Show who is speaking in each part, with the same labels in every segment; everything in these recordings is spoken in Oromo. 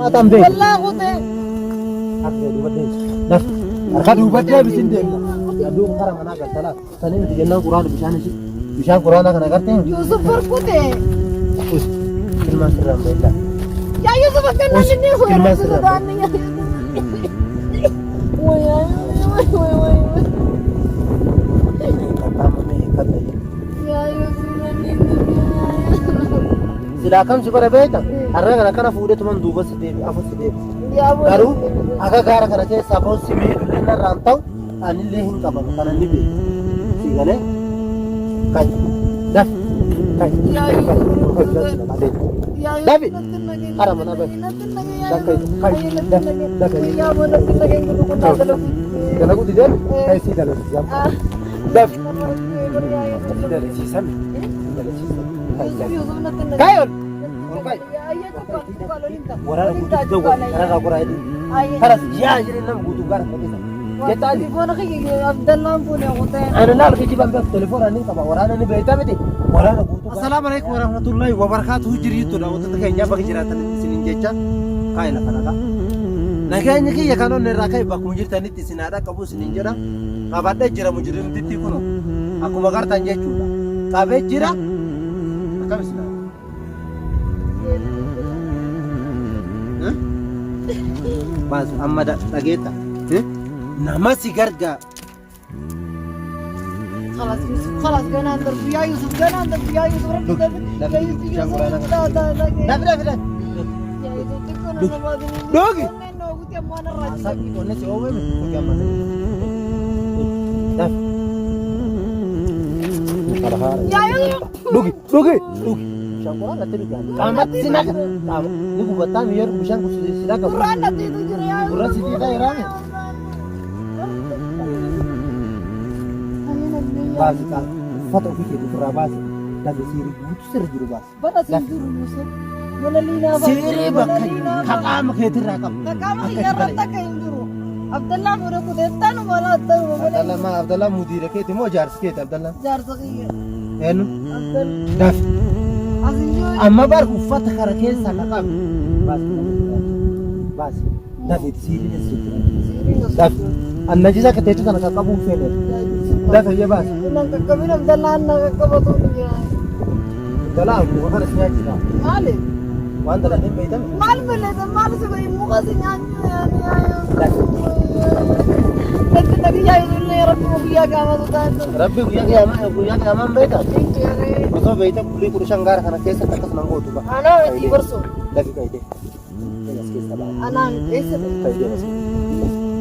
Speaker 1: ما تنبه
Speaker 2: والله غوتي
Speaker 1: أخذ وبدي نف أخذ وبدي بسندين أدوم كرم أنا قلت لا سنين تجينا قرآن بشان قرآن أنا قلتين
Speaker 2: يوسف فرقوتي
Speaker 1: كلمة سر الله
Speaker 2: يا يوسف كنا مني هو
Speaker 1: كلمة سر
Speaker 2: ويا وي يا يوسف
Speaker 1: silakan juga rebeta arra kana fuude tuman duuba sideebi afu sideebi garu aga gara kana ke sabo simi lena rantau anille hin qaban kana nibe sigale kai daf kai
Speaker 2: يا
Speaker 1: dabi ara mana ba dakai kai daf dakai
Speaker 2: يا mana lagi nguruk
Speaker 1: kana ku didan kai si dalu jam daf dalu si sam dalu si kayon kai warana gudu dawo warana qoraidi خلاص يا جري نم gudu gar
Speaker 2: جتالي فون خي عبد الله فون غوتي
Speaker 1: انا لا بيجي بام التليفون اني طبعا ورانا ني بيتا بدي ورانا gudu السلام عليكم ورحمه الله وبركاته جريتو دا وتتكينيا باك جراتا سنين جيجا كاينا كندا نكايني كي يكانو نراكاي باك مجرتاني تسنادا كبو سنين جرا قباده جرا مجرم تتي كنو اكو مغارتان جيچودا قابه جرا كابسنا بس اما دغيتا نما سيغرغا
Speaker 2: خلاص يوسف خلاص قنا اندر يا يوسف قنا اندر يا يوسف ربي لا لا لا لا يا يوسف تكون انا ما
Speaker 1: دوغي
Speaker 2: انه قلت يا مانا الراجل
Speaker 1: ساكي كونه سي اوه يا مانا داف
Speaker 2: يا يوسف
Speaker 1: دوغي دوغي دوغي شاكورا لا تري قامت سينك قام نيكو بتام ير بشان كو سيلاك
Speaker 2: قرانا تيجي يا
Speaker 1: قرا سيدي دا يرامي باسي كان فتو في كده ترى باسي دا سيري بوت سر جرو باس
Speaker 2: بنا سيدور يوسف ولا لينا
Speaker 1: سيري بكاي كقام كيتر راكم
Speaker 2: كقام يرتا كيندرو عبد الله مركو دتان ولا تر
Speaker 1: عبد الله ما عبد الله مدير كيت مو جارس كيت عبد الله
Speaker 2: جار صغير
Speaker 1: هنو
Speaker 2: عبد الله
Speaker 1: داف
Speaker 2: عزيزو
Speaker 1: اما بارك فتح كركيس كقام بس بس داف سيري داف النجيزه كتيتو كان كقابو فين داف يا باس
Speaker 2: انك كبير عبد الله انك كبطو
Speaker 1: كلام وخر سمعت
Speaker 2: مالي
Speaker 1: وانت لا تبي تم
Speaker 2: مال بلد مال سوي مغازين انت تبي جاي يا ربي ويا كمان
Speaker 1: ربي ويا كمان بيتا بسو بيتا كل كل شنغار كنا كيس تكس نانغو توبا
Speaker 2: انا ودي برسو
Speaker 1: لكن كايده
Speaker 2: انا ايش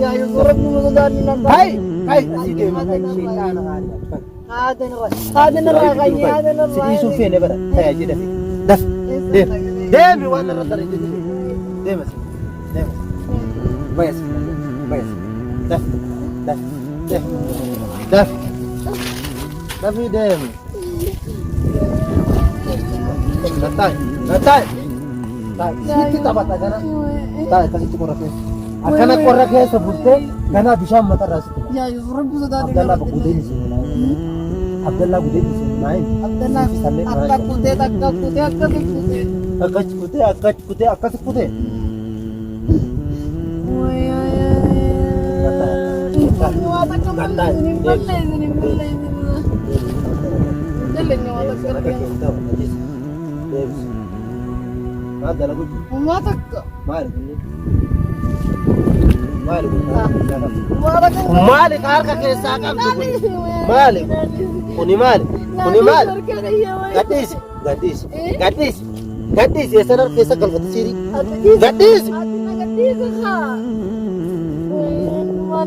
Speaker 2: يا ربي مغداني
Speaker 1: هاي هاي شيطان
Speaker 2: هذا نرى هذا نرى
Speaker 1: سيسو فين بره هيا جدا دف دف دم وانا رتر دم دم بس بس دف دف دف دف دف دم نتاي نتاي تاي سيتي تبات انا تاي تاي تكورك اكنا كورك سبوته كنا بشام متراس
Speaker 2: يا رب زداني
Speaker 1: عبد الله بودين عبد الله بودين main
Speaker 2: عبد الله اكا كوتي اكا كوتي اكا كوتي
Speaker 1: akas putih akas putih
Speaker 2: ويا
Speaker 1: هذا لابد
Speaker 2: وما تك
Speaker 1: مالك
Speaker 2: مالك
Speaker 1: مالك هارك كيسا كم مالك كوني مالك gadis ya sanar kesa kalau siri gadis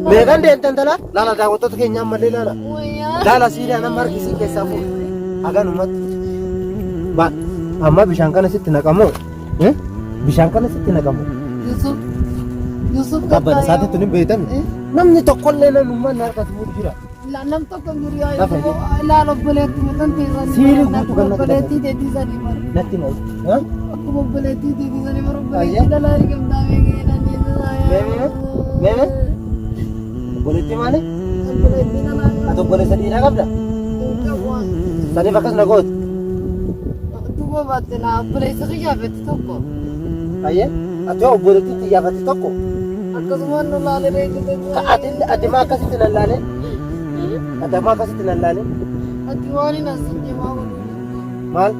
Speaker 1: megan de entendala lala da woto ke nyam malila lala siri ana mar kisi kesa fu aga numat ba amma bishan kana sitti na kamo bishan kana sitti na kamo
Speaker 2: يوسف
Speaker 1: kabana sate tunin beitan namni tokkolle na numma nar ka fu jira
Speaker 2: لا لم تكن جريا لا رب بلاتي متن تيزاني
Speaker 1: سيري قوتو كنا
Speaker 2: بلاتي دي زاني مر
Speaker 1: natti mai ha
Speaker 2: aku بلاتي دي زاني مر بلاتي لا ريكم دامي ناني
Speaker 1: meme boleh male
Speaker 2: بلاتي لا
Speaker 1: atau boleh sedih kabda tadi bakas nagot
Speaker 2: تو باتنا بلاتي خيا بتتوكو
Speaker 1: aye ati obboleetti xiyyaafate tokko
Speaker 2: akkasumaan nu laalee reejjite
Speaker 1: ati maa akkasitti nan laale ati maa akkasitti nan laale
Speaker 2: ati waan hin asinjee maa waliin
Speaker 1: maal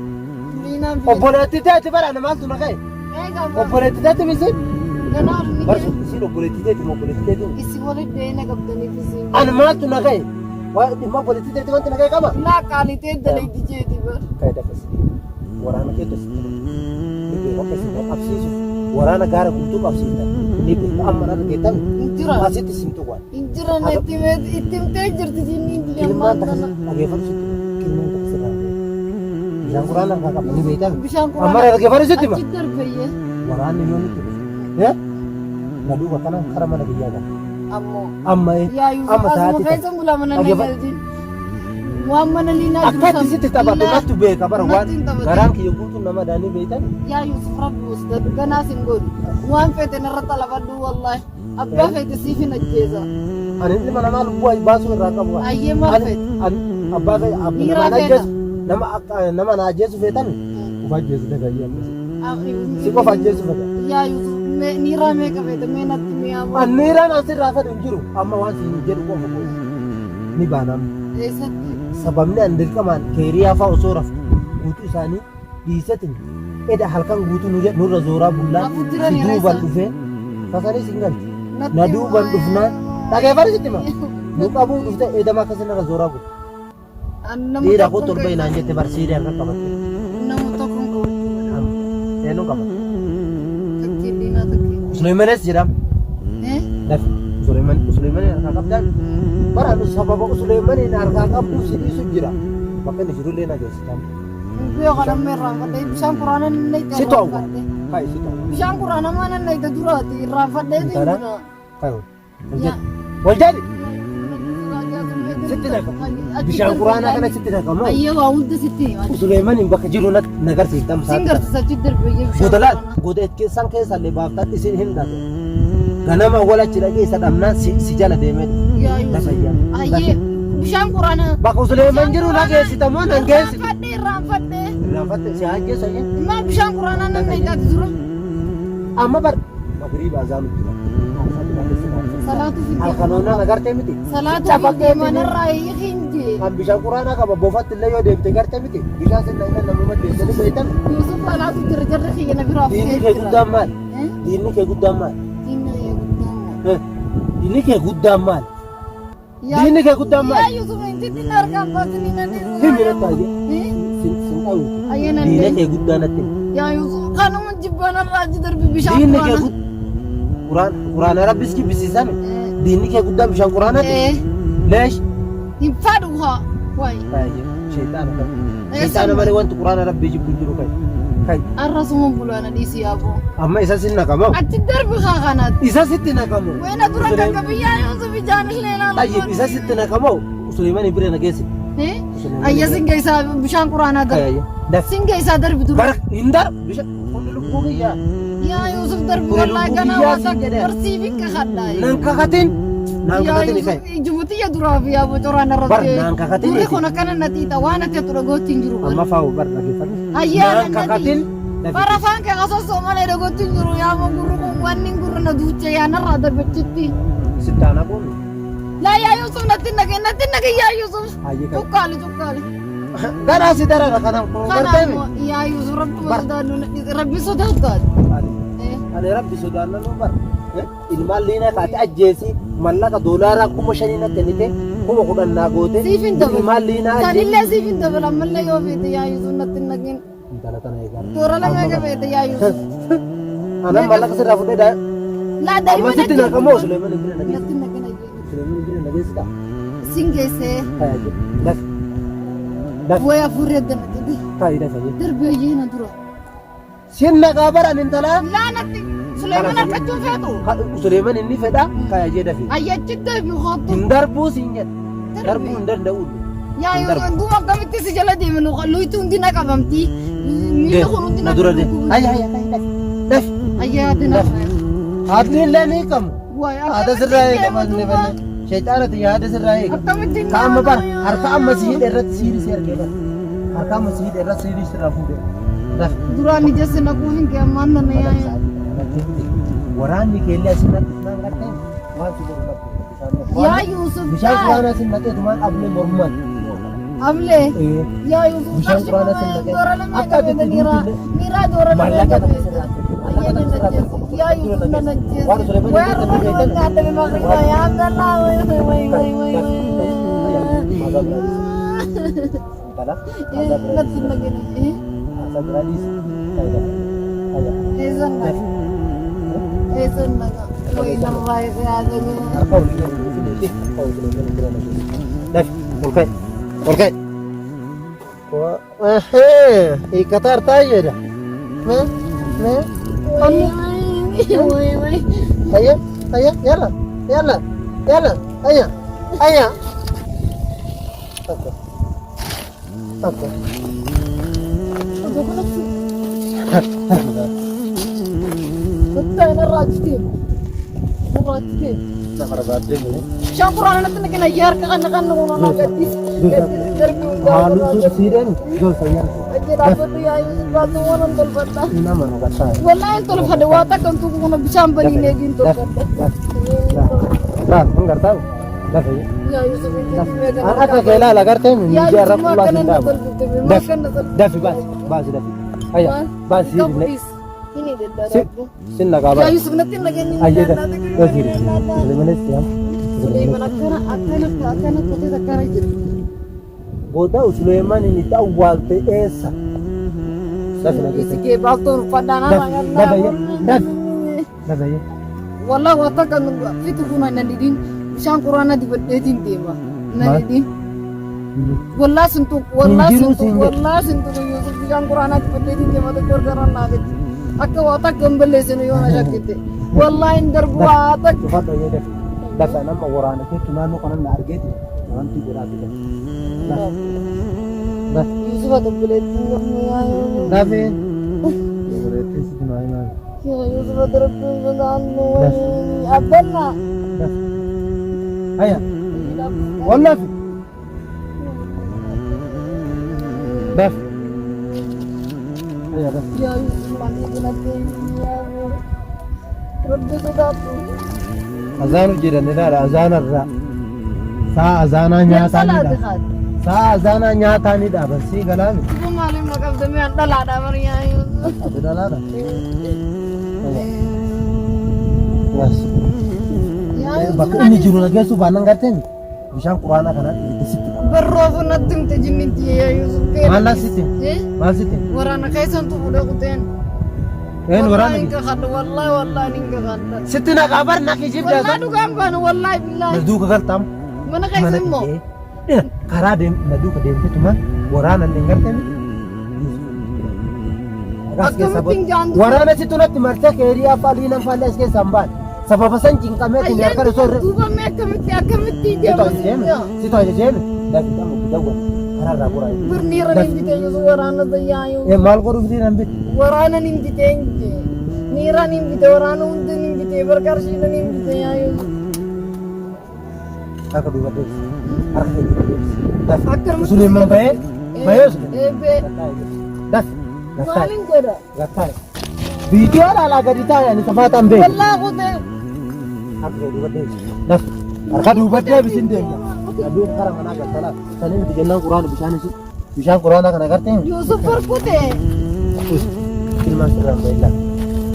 Speaker 2: liinaan
Speaker 1: obboleetti ta'etti barana maaltu na ka'e obboleetti ta'etti misi
Speaker 2: ganaaf ni
Speaker 1: barsu isin obboleetti ta'etti obboleetti ta'etti
Speaker 2: isi waliin deena qabdanii fisi
Speaker 1: ani maaltu na ka'e waa dhimma obboleetti ta'etti wanti na ka'e qaba
Speaker 2: laa qaalitee daleetti jeeti bar
Speaker 1: ka'e dafas waraana keessa qabsiisu waraana gaara guutuu qabsiisa ni beeku amma na dhageettan
Speaker 2: injira
Speaker 1: asitti simtu waan
Speaker 2: injira ittimtee jirti jinni
Speaker 1: ilmaan takka dhageeffatu kennuun takka sirraa bishaan quraana harkaa qaba ni beektan
Speaker 2: bishaan
Speaker 1: amma dhageeffatu sitti ma
Speaker 2: achi darbeeyye
Speaker 1: waraanni yoo nutti dhufe na duuba kana kara mana biyyaa qaba
Speaker 2: ammoo
Speaker 1: amma
Speaker 2: yaayuu
Speaker 1: amma
Speaker 2: asuma
Speaker 1: taati
Speaker 2: keessa bulaa mana nagalti waan mana liinaa
Speaker 1: akkatti sitti taphatu nattu beeka bara waan garaan kiyya guutuu nama daanii beektan
Speaker 2: yaayuu sufra buusta ganaas hin godhu waan feete narra xalabadhu wallaahi abbaa feete siif hin ajjeesa
Speaker 1: ani ilma namaa lubbuu baasuu irraa qabu
Speaker 2: ayyee maal feete
Speaker 1: abbaa nama na ajjeesu feetan uf ajjeesu dagayyaa si qofa ajjeesu fedha
Speaker 2: yaayuu niiraa meeqa feete mee natti mi'aamu
Speaker 1: niiraan asirraa fedhu hin jiru amma waan siin jedhu qofa ni baanam
Speaker 2: eessatti
Speaker 1: sababni an dirqamaan keeriyaa fa'aa osoo raftu guutuu isaanii dhiisatin eda halkan guutuu nurra zooraa bullaa si duuban dhufee kasanii sin galti na duuban dhufnaan dhageeffatu sitti ma nu qabuu dhufte edama akkasinarra zooraa bulla dhiira koo torba inaan jette barsiidee harka qabatte
Speaker 2: nama tokko hin qabatte
Speaker 1: eenyu qabatte
Speaker 2: takkii diinaa takkii
Speaker 1: Suleymanes jedhama lafi Suleymanin harkaa qabdaan baraan sababa Suleymanin harkaa qabdu sidiisu jira bakka inni jirullee na geessisan
Speaker 2: Biyo kadhamme irraanfadhe bishaan quraana inni itti irraanfadhe bishaan quraana maan inni itti duraati irraanfadhe
Speaker 1: Tara wal jadi sitti naqamu bishaan quraanaa kana sitti naqamu
Speaker 2: ayyee waa hunda sitti
Speaker 1: Suleymanin bakka jiru nagarsiiftam
Speaker 2: singartisa achi darbee
Speaker 1: godalaan goda keessan keessallee baaftan isin hin dhabe ganama walachi dhaqee isa dhabnaan si jala deemee
Speaker 2: ayyee bishaan quraana
Speaker 1: bakka Suleyman jiru nageessitamoo nan geessi
Speaker 2: irraanfadhe
Speaker 1: si hajjeessa
Speaker 2: maa bishaan quraanaa nan itti dura
Speaker 1: amma bar magriba azaanu jira
Speaker 2: salaatu fi
Speaker 1: halkanoona nagartee miti
Speaker 2: salaatu fi manarraa hiinje
Speaker 1: an bishaan quraanaa qaba boofatti illee yoo deemte gartee miti bishaan sinna ina namuma deessanii beektan
Speaker 2: Yusuf salaatu jira jarri xiyyeena biraa
Speaker 1: diinni kee guddaan maal diinni kee guddaan maal diinni kee guddaan maal diinni kee guddaan maal
Speaker 2: yaa Yusuf intitti narkaan baasini nani
Speaker 1: himirata sin ta'u diinni kee guddaan atti
Speaker 2: yaa Yusuf kanuma jibbanarraa achi darbi bishaan
Speaker 1: diinni kee quraana rabbis jibbisiisame diinni kee guddaan bishaan quraanatti leesh
Speaker 2: hin fadhu haa waay
Speaker 1: shaytaana malee wanti quraana rabbii jibbu jiru kai
Speaker 2: arrasuma bulaana dhiisi yaaboo
Speaker 1: amma isa sin naqamoo
Speaker 2: achi darbi haa kanaatti
Speaker 1: isa sitti naqamoo
Speaker 2: weena dura kakka biyyaa Yusuf ijaanillee laala
Speaker 1: ayyib isa sitti naqamoo Suleyman bira nageessi
Speaker 2: ayya singa isaa bishaan quraanaa darbi singa isaa darbi dura
Speaker 1: bar hin dar bishaan hundi lubbuu kiyyaa
Speaker 2: yaa Yusuf darbi wallaahi ganaa waan takka barsiifin kakadhaa
Speaker 1: nan kakatin kai
Speaker 2: Jibutiya duraa fi yaaboo coraan irratti
Speaker 1: bar nan kakatin
Speaker 2: duri kun akkana natiita waan ati atu dhagootti hin jiru
Speaker 1: amma faa'u bar nageeffatu
Speaker 2: ayyaa
Speaker 1: nan kakatin
Speaker 2: bara afaan kee qasosoo malee dhagootti hin jiru yaaboo gurru kun wanni gurru na duuche yaanarraa darbachitti
Speaker 1: sittaana kun
Speaker 2: laa yaa Yusuf natti nage yaa Yusuf cukkaali
Speaker 1: gara si darara kanam kun garteemi
Speaker 2: yaa Yusuf rabbi sodaataati
Speaker 1: ani rabbi sodaannu bar ilmaan liina kaati ajjeesi mallaqa doolaaraa 5,000 natti kennite 10,000 goote
Speaker 2: siifin dabala
Speaker 1: ilmaan liina
Speaker 2: sanillee siifin dabala mallee yoo feete yaa Yusuf natti nagin
Speaker 1: intala kana eegaa
Speaker 2: toora lama eega feete yaa Yusuf
Speaker 1: ana mallaqa sirraa fudhee
Speaker 2: laa daa'ima
Speaker 1: sitti naqamoo Suleyman bira nageessi
Speaker 2: natti nagin
Speaker 1: Suleyman bira nageessita
Speaker 2: singeessee
Speaker 1: daf
Speaker 2: waya furree danatti
Speaker 1: faayida fayyada
Speaker 2: darbee yeena dura
Speaker 1: sinna qabaran intala
Speaker 2: laanatti Suleyman harkachuu feetu
Speaker 1: Suleyman inni fedha kaya jee dafi
Speaker 2: ayyachi deebi hoottu
Speaker 1: hin darbuu siin jedha darbuu hin danda'u
Speaker 2: yaa Yusuf duuma akkamitti si jala deeme luyitu hundi na qabamti miila kun hundi na
Speaker 1: dura de ayya daf
Speaker 2: ayyaa dina
Speaker 1: haadni illee ni qabu haada sirraa eegaman ni banne shayxaanati yaada sirraa eega
Speaker 2: akkamitti
Speaker 1: ka amma bar harka amma siidhe irratti siidhi si argee bar harka amma siidhe irratti siidhi sirraa fuudhe daf
Speaker 2: duraan ija sina kuufin kee ammaan nana yaa
Speaker 1: waraanni keellee asirratti isaan gartee waan si godhu
Speaker 2: yaa Yusuf
Speaker 1: bishaan quraanaa sin naqee tumaan ablee mormumaan
Speaker 2: amle yaa Yusuf
Speaker 1: bishaan quraanaa sin naqee
Speaker 2: akka bitti nira doora
Speaker 1: mallaqa
Speaker 2: yaa Yusuf nanajjes waa ruuxa kaatame magrida yaa Allah way
Speaker 1: Kala?
Speaker 2: Natin na ganun
Speaker 1: Asa gratis.
Speaker 2: Esan na nga. Uy, naray kaya ganyan.
Speaker 1: Arkaw ni. Daf, okay. Okay. Ikatar tayo dah. Ayo, yalla. Ayo. Apa?
Speaker 2: Betul na rajtim.
Speaker 1: Nakara birthday mo.
Speaker 2: Syukur anak na kinayar ka kan nung nagatis.
Speaker 1: Halu su siren jo sayar.
Speaker 2: Aje dapat ya yung batu wanan tolbata.
Speaker 1: Ina man kata.
Speaker 2: Wallahi tol hadawata kan tu ko na bisam bali ne din to.
Speaker 1: Dah, enggak tahu. Dah saya.
Speaker 2: Ya Yusuf itu.
Speaker 1: Anak kela lagarte mi jarab pula sinda. Dah bas. Ayo, bas ini.
Speaker 2: Ini deh.
Speaker 1: Sin lagaba.
Speaker 2: Ya Yusuf natin lagi ni.
Speaker 1: Ayo dah. Dah sini. Sulaiman siam.
Speaker 2: Sulaiman akan kita sakara itu.
Speaker 1: Boda Sulaiman ini tahu waktu esa.
Speaker 2: Sige baktor padana
Speaker 1: Dah ya.
Speaker 2: Wallah wata kan fitu kuna nandidin bishan qur'ana di bedin tema nandidin wallah suntuk Yusuf bishan qur'ana di bedin tema to korgaran nagit akka wata gambale sene yona shakite wallah indar buata
Speaker 1: Cepat aja deh. Dah sana mau warana ke tunanu kanan narget. Nanti berat deh. Dah.
Speaker 2: Yusuf ada boleh tinggal ni ayo
Speaker 1: Dah be. Berat sih tunanu.
Speaker 2: ya Yusuf ada dengan abana
Speaker 1: Dah. Ayo. Wallahi. Dah. Ayo dah.
Speaker 2: ya Yusuf mandi nanti ya Rabbi sudah tu
Speaker 1: Azan jiran ni dah azan arra. Sa azana nyata ni dah. Sa azana nyata ni dah. Basi galam.
Speaker 2: Ibu malim nakal demi anda lada Maria Yusuf
Speaker 1: Ada dah lah. Yes.
Speaker 2: ya
Speaker 1: Bakit ini juru lagi subhanang garten. Bishan Qur'ana kana di situ.
Speaker 2: berrofu nating tajiniti ya Yusuf
Speaker 1: Mana situ? Mana situ?
Speaker 2: warana kaisan tu udah kuten
Speaker 1: Warana
Speaker 2: Wallahi kada wallahi ninga kada
Speaker 1: situ nak kabar nak ijib dah.
Speaker 2: wallahi du kan bana wallahi billahi
Speaker 1: Nadu ka tam.
Speaker 2: mana kaisan mo
Speaker 1: Kara dem nadu ka dem tu mah warana dengar tem. Warana situ nak marcha ke area palina palas ke sambat. Sababasan jingkame ke nyar kare sor.
Speaker 2: tu ba me akamiti dia
Speaker 1: Situ aja jem. Dah kita mau kita buat. Kara rapora.
Speaker 2: bernira nindite Yusuf warana da yayu
Speaker 1: Mal koru bidi nambit.
Speaker 2: warana nindite enje nira nindite warana unde nindite berkarshina nindite yayu
Speaker 1: Aku dua deh. Aku
Speaker 2: Akar
Speaker 1: dua. Sulaiman bae. Bae.
Speaker 2: ebe
Speaker 1: Das. Gatai.
Speaker 2: maling kada
Speaker 1: Gatai. Video ala gadita yani sama tambe.
Speaker 2: wallahi kuten
Speaker 1: Aku dua deh. Das. Arka dua deh bisin deh. Aduh sekarang mana agak salah. Tadi di jenang Quran bishan Quran akan agarte.
Speaker 2: Yusuf berkute
Speaker 1: Filman seram baiklah.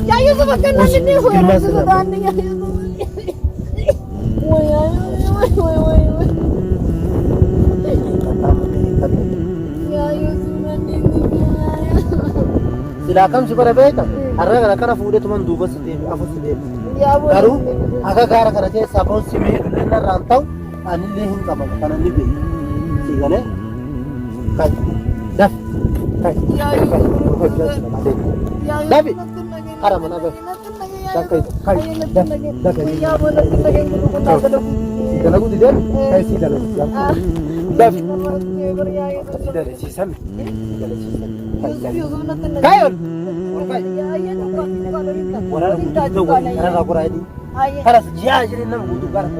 Speaker 2: ya Yusuf akan nasi ni ho
Speaker 1: Terima kasih,
Speaker 2: sudah tanding ya Yusuf woi ya Yusuf nanti
Speaker 1: Silakan supaya baiklah. Arra kana fude tuman duba sedih, aku sedih.
Speaker 2: ya boleh
Speaker 1: Garu aga gara kana ke sabon simi na rantau ani lehin kaba kana libe. Sigale. Kai. Das. Kai.
Speaker 2: ya Yusuf ya
Speaker 1: David. Ara mana be? Kai. Kai. Das. Das.
Speaker 2: ya boleh kita kayak gitu kita kada
Speaker 1: Sigala ku tidak? Kai sigala. Das.
Speaker 2: ya
Speaker 1: Tidak si sami. Sigala si sami.
Speaker 2: Yusuf nanti
Speaker 1: Kayon.
Speaker 2: ya ya nampak kalau kita
Speaker 1: Wala
Speaker 2: kita
Speaker 1: na
Speaker 2: juga
Speaker 1: kana na ko ready.
Speaker 2: ayah
Speaker 1: Para jiya jirin na gutu gar ko.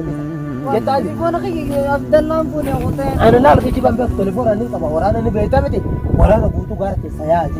Speaker 1: Kita aja.
Speaker 2: Mana kayak Abdul Lampu ni aku tanya.
Speaker 1: Ano na lagi jibang ba telefon ani ka ba wala na ni beta meti. Wala na gutu gar ke saya aja.